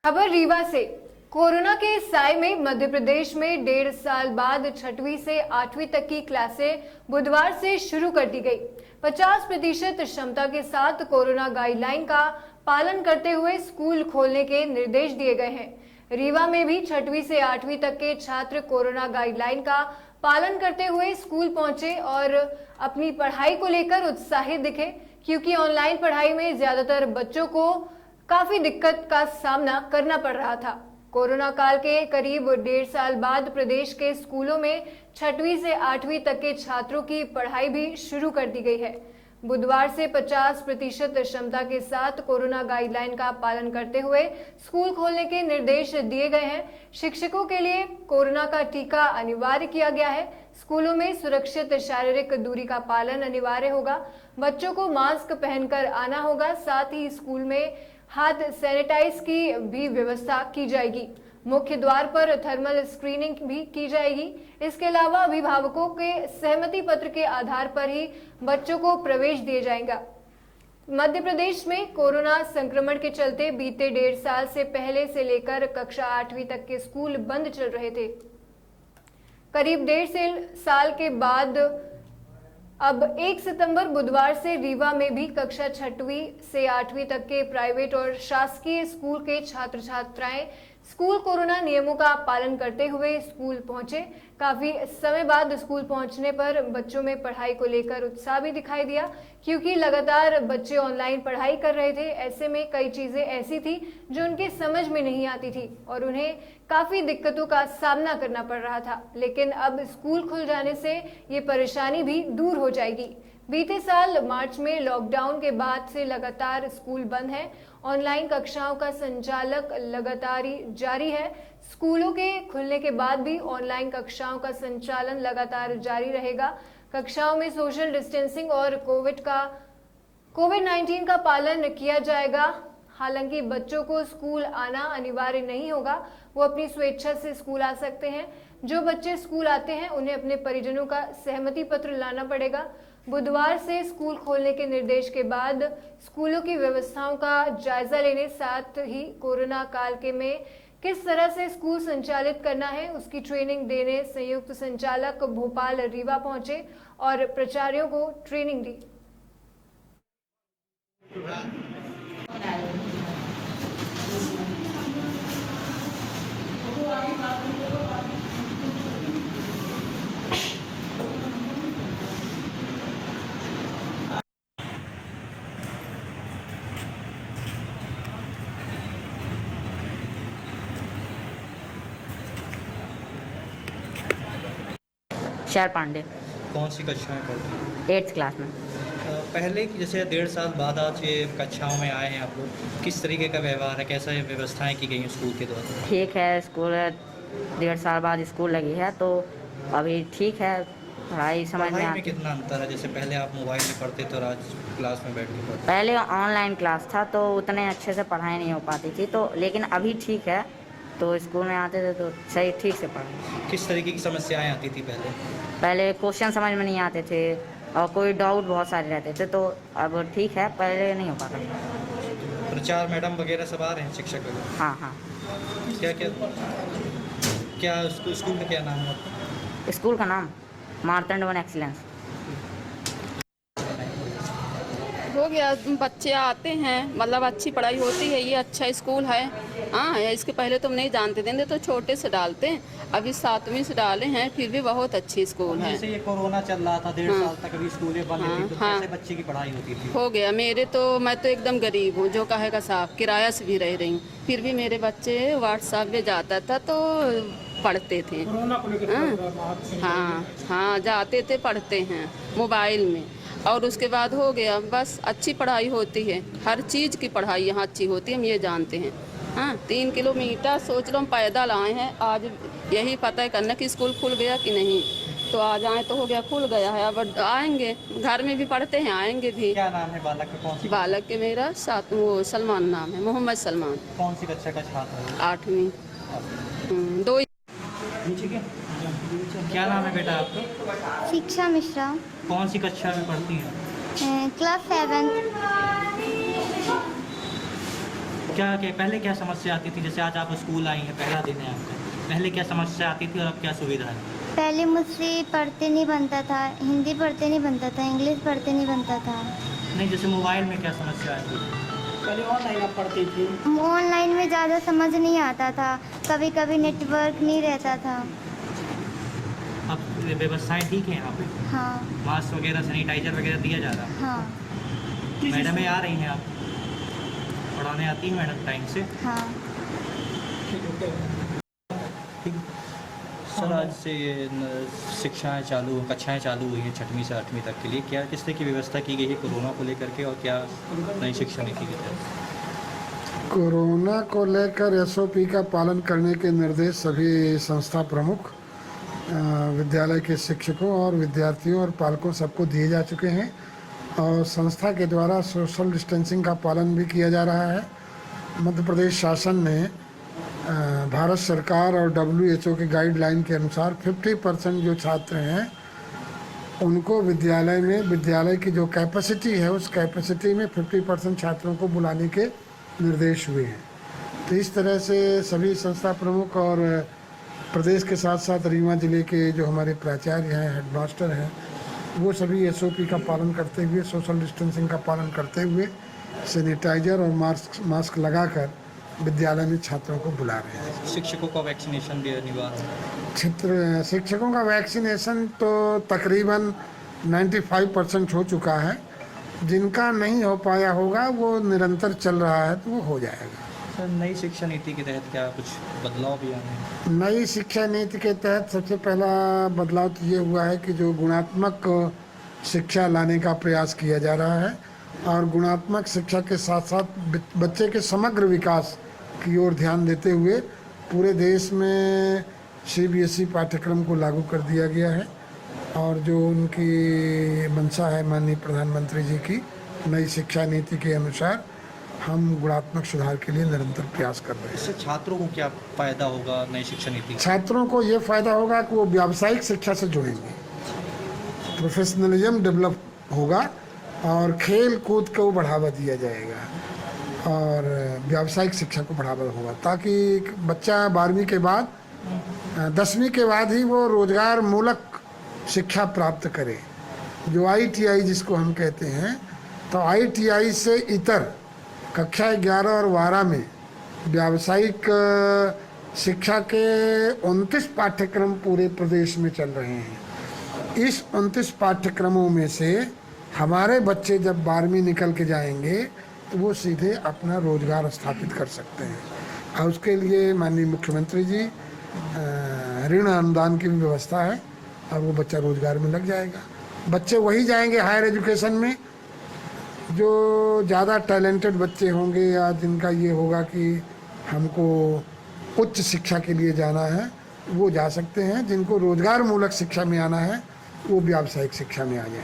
खबर रीवा से। कोरोना के साए में मध्य प्रदेश में 1.5 साल बाद 6वीं से 8वीं तक की क्लासें बुधवार से शुरू कर दी गई। 50% क्षमता के साथ कोरोना गाइडलाइन का पालन करते हुए स्कूल खोलने के निर्देश दिए गए हैं। रीवा में भी 6वीं से 8वीं तक के छात्र कोरोना गाइडलाइन का पालन करते हुए स्कूल पहुंचे और अपनी पढ़ाई को लेकर उत्साहित दिखे, क्योंकि ऑनलाइन पढ़ाई में ज्यादातर बच्चों को काफी दिक्कत का सामना करना पड़ रहा था। कोरोना काल के करीब 1.5 साल बाद प्रदेश के स्कूलों में 6वीं से 8वीं तक के छात्रों की पढ़ाई भी शुरू कर दी गई है। बुधवार से 50% क्षमता के साथ कोरोना गाइडलाइन का पालन करते हुए स्कूल खोलने के निर्देश दिए गए हैं। शिक्षकों के लिए कोरोना का टीका अनिवार्य किया गया है। स्कूलों में सुरक्षित शारीरिक दूरी का पालन अनिवार्य होगा। बच्चों को मास्क पहनकर आना होगा। साथ ही स्कूल में हाथ सैनिटाइज की भी व्यवस्था की जाएगी। मुख्य द्वार पर थर्मल स्क्रीनिंग भी की जाएगी। इसके अलावा अभिभावकों के सहमति पत्र के आधार पर ही बच्चों को प्रवेश दिया जाएगा। मध्य प्रदेश में कोरोना संक्रमण के चलते बीते 1.5 साल से पहले से लेकर कक्षा 8वीं तक के स्कूल बंद चल रहे थे। करीब 1.5 साल के बाद अब 1 सितंबर बुधवार से रीवा में भी कक्षा 6वीं से 8वीं तक के प्राइवेट और शासकीय स्कूल के छात्र छात्राएं स्कूल कोरोना नियमों का पालन करते हुए स्कूल पहुंचे। काफी समय बाद स्कूल पहुंचने पर बच्चों में पढ़ाई को लेकर उत्साह भी दिखाई दिया, क्योंकि लगातार बच्चे ऑनलाइन पढ़ाई कर रहे थे। ऐसे में कई चीजें ऐसी थी जो उनके समझ में नहीं आती थी और उन्हें काफी दिक्कतों का सामना करना पड़ रहा था। लेकिन अब स्कूल खुल जाने से ये परेशानी भी दूर हो जाएगी। बीते साल मार्च में लॉकडाउन के बाद से लगातार स्कूल बंद है। ऑनलाइन कक्षाओं का संचालक लगातार जारी है। स्कूलों के खुलने के बाद भी ऑनलाइन कक्षाओं का संचालन लगातार जारी रहेगा। कक्षाओं में सोशल डिस्टेंसिंग और कोविड-19 का पालन किया जाएगा। हालांकि बच्चों को स्कूल आना अनिवार्य नहीं होगा, वो अपनी स्वेच्छा से स्कूल आ सकते हैं। जो बच्चे स्कूल आते हैं उन्हें अपने परिजनों का सहमति पत्र लाना पड़ेगा। बुधवार से स्कूल खोलने के निर्देश के बाद स्कूलों की व्यवस्थाओं का जायजा लेने, साथ ही कोरोना काल के में किस तरह से स्कूल संचालित करना है उसकी ट्रेनिंग देने संयुक्त संचालक भोपाल रीवा पहुंचे और प्राचार्यों को ट्रेनिंग दी। शहर पांडे। कौन सी कक्षा में पढ़ते हैं? 8th क्लास में। पहले की जैसे 1.5 साल बाद आज ये कक्षाओं में आए हैं आप लोग, किस तरीके का व्यवहार है, कैसा ये व्यवस्थाएं की गई हैं स्कूल के द्वारा? ठीक है, स्कूल 1.5 साल बाद स्कूल लगी है तो अभी ठीक है, पढ़ाई समझ में पढ़ाई में आती। कितना अंतर है? जैसे पहले आप मोबाइल में पढ़ते थे और आज क्लास में बैठ के पढ़ते? पहले ऑनलाइन क्लास था तो उतने अच्छे से पढ़ाई नहीं हो पाती थी, तो लेकिन अभी ठीक है, तो स्कूल में आते थे तो सही ठीक से पढ़ाई। किस तरीके की समस्याएं आती थी पहले? पहले क्वेश्चन समझ में नहीं आते थे और कोई डाउट बहुत सारे रहते थे, तो अब ठीक है, पहले नहीं हो पाता था। प्रचार मैडम वगैरह सब आ रहे हैं, शिक्षक वगैरह? हाँ हाँ। क्या क्या क्या स्कूल का क्या नाम है आपका? स्कूल का नाम मार्तंड वन एक्सीलेंस। हो गया, बच्चे आते हैं, मतलब अच्छी पढ़ाई होती है, ये अच्छा स्कूल है। हाँ, इसके पहले तो हम नहीं जानते थे, तो छोटे से डालते हैं, अभी 7वीं से डाले हैं, फिर भी बहुत अच्छी स्कूल है। जैसे ये कोरोना चल रहा था 1.5 साल तक, अभी स्कूलें बंद थी, तो कैसे बच्चे की पढ़ाई होती थी? हो गया, मैं तो एकदम गरीब हूँ, जो कहेगा साफ, किराया से भी रह रही हूँ, फिर भी मेरे बच्चे व्हाट्सएप पे जाता था तो पढ़ते थे। हाँ हाँ, जाते थे, पढ़ते हैं मोबाइल में। और उसके बाद हो गया, बस अच्छी पढ़ाई होती है, हर चीज़ की पढ़ाई यहाँ अच्छी होती है, हम ये जानते हैं। हाँ, 3 किलोमीटर सोच लो हम पैदल आए हैं, आज यही पता है करना कि स्कूल खुल गया कि नहीं, तो आ जाए तो हो गया, खुल गया है, अब आएंगे, घर में भी पढ़ते हैं, आएंगे भी। क्या नाम है बालक का? कौन सी? बालक के मेरा वो सलमान नाम है, मोहम्मद सलमान। कौन सी कक्षा का छात्र है? 8वीं। 2। क्या नाम है बेटा आपका? शिक्षा मिश्रा। कौन सी कक्षा में पढ़ती हैं? क्लास 7। क्या क्या पहले क्या समस्या आती थी? जैसे आज आप स्कूल आई हैं, पहला दिन है आपका, पहले क्या समस्या आती थी और अब क्या सुविधा है? पहले मुझसे पढ़ते नहीं बनता था, हिंदी पढ़ते नहीं बनता था, इंग्लिश पढ़ते नहीं बनता था। नहीं, जैसे मोबाइल में क्या समस्या आती थी? पहले ऑनलाइन आप पढ़ती थी। ऑनलाइन में ज़्यादा समझ नहीं आता था, कभी कभी नेटवर्क नहीं रहता था। अब व्यवस्थाएं ठीक है यहाँ पे? हाँ मास्क वगैरह, सैनिटाइजर वगैरह दिया जा रहा है? हाँ मैडमें आ रही हैं आप पढ़ाने आती हैं मैडम टाइम से? हाँ। ठीक। सर, आज से शिक्षाएं चालू, कक्षाएं चालू हुई हैं 6वीं से 8वीं तक के लिए। क्या किस तरह की व्यवस्था की गई है कोरोना को लेकर के, और क्या नई शिक्षा नीति के तहत? कोरोना को लेकर एसओपी का पालन करने के निर्देश सभी संस्था प्रमुख, विद्यालय के शिक्षकों और विद्यार्थियों और पालकों सबको दिए जा चुके हैं, और संस्था के द्वारा सोशल डिस्टेंसिंग का पालन भी किया जा रहा है। मध्य प्रदेश शासन ने भारत सरकार और WHO के गाइडलाइन के अनुसार 50% जो छात्र हैं उनको विद्यालय में, विद्यालय की जो कैपेसिटी है उस कैपेसिटी में 50% छात्रों को बुलाने के निर्देश हुए हैं। तो इस तरह से सभी संस्था प्रमुख और प्रदेश के साथ साथ रीवा जिले के जो हमारे प्राचार्य हैं, हेडमास्टर हैं, वो सभी एसओपी का पालन करते हुए, सोशल डिस्टेंसिंग का पालन करते हुए सैनिटाइजर और मास्क लगाकर विद्यालय में छात्रों को बुला रहे हैं। शिक्षकों का वैक्सीनेशन भी अनिवार्य है? शिक्षकों का वैक्सीनेशन तो तकरीबन 95% हो चुका है। जिनका नहीं हो पाया होगा वो निरंतर चल रहा है, तो वो हो जाएगा। सर, नई शिक्षा नीति के तहत क्या कुछ बदलाव भी आए हैं? नई शिक्षा नीति के तहत सबसे पहला बदलाव तो ये हुआ है कि जो गुणात्मक शिक्षा लाने का प्रयास किया जा रहा है, और गुणात्मक शिक्षा के साथ साथ बच्चे के समग्र विकास की ओर ध्यान देते हुए पूरे देश में CBSE पाठ्यक्रम को लागू कर दिया गया है। और जो उनकी मंशा है माननीय प्रधानमंत्री जी की, नई शिक्षा नीति के अनुसार हम गुणात्मक सुधार के लिए निरंतर प्रयास कर रहे हैं। इससे छात्रों को क्या फ़ायदा होगा नई शिक्षा नीति? छात्रों को ये फ़ायदा होगा कि वो व्यावसायिक शिक्षा से जुड़ेंगे, प्रोफेशनलिज्म डेवलप होगा और खेल कूद को बढ़ावा दिया जाएगा और व्यावसायिक शिक्षा को बढ़ावा होगा, ताकि बच्चा 12वीं के बाद 10वीं के बाद ही वो रोजगार मूलक शिक्षा प्राप्त करे, जो ITI जिसको हम कहते हैं। तो ITI से इतर कक्षा 11 और 12 में व्यावसायिक शिक्षा के 29 पाठ्यक्रम पूरे प्रदेश में चल रहे हैं। इस 29 पाठ्यक्रमों में से हमारे बच्चे जब 12वीं निकल के जाएंगे तो वो सीधे अपना रोजगार स्थापित कर सकते हैं, और उसके लिए माननीय मुख्यमंत्री जी ऋण अनुदान की भी व्यवस्था है, और वो बच्चा रोजगार में लग जाएगा। बच्चे वही जाएंगे हायर एजुकेशन में जो ज़्यादा टैलेंटेड बच्चे होंगे, या जिनका ये होगा कि हमको उच्च शिक्षा के लिए जाना है, वो जा सकते हैं। जिनको रोजगार मूलक शिक्षा में आना है वो व्यावसायिक शिक्षा में आ जाए।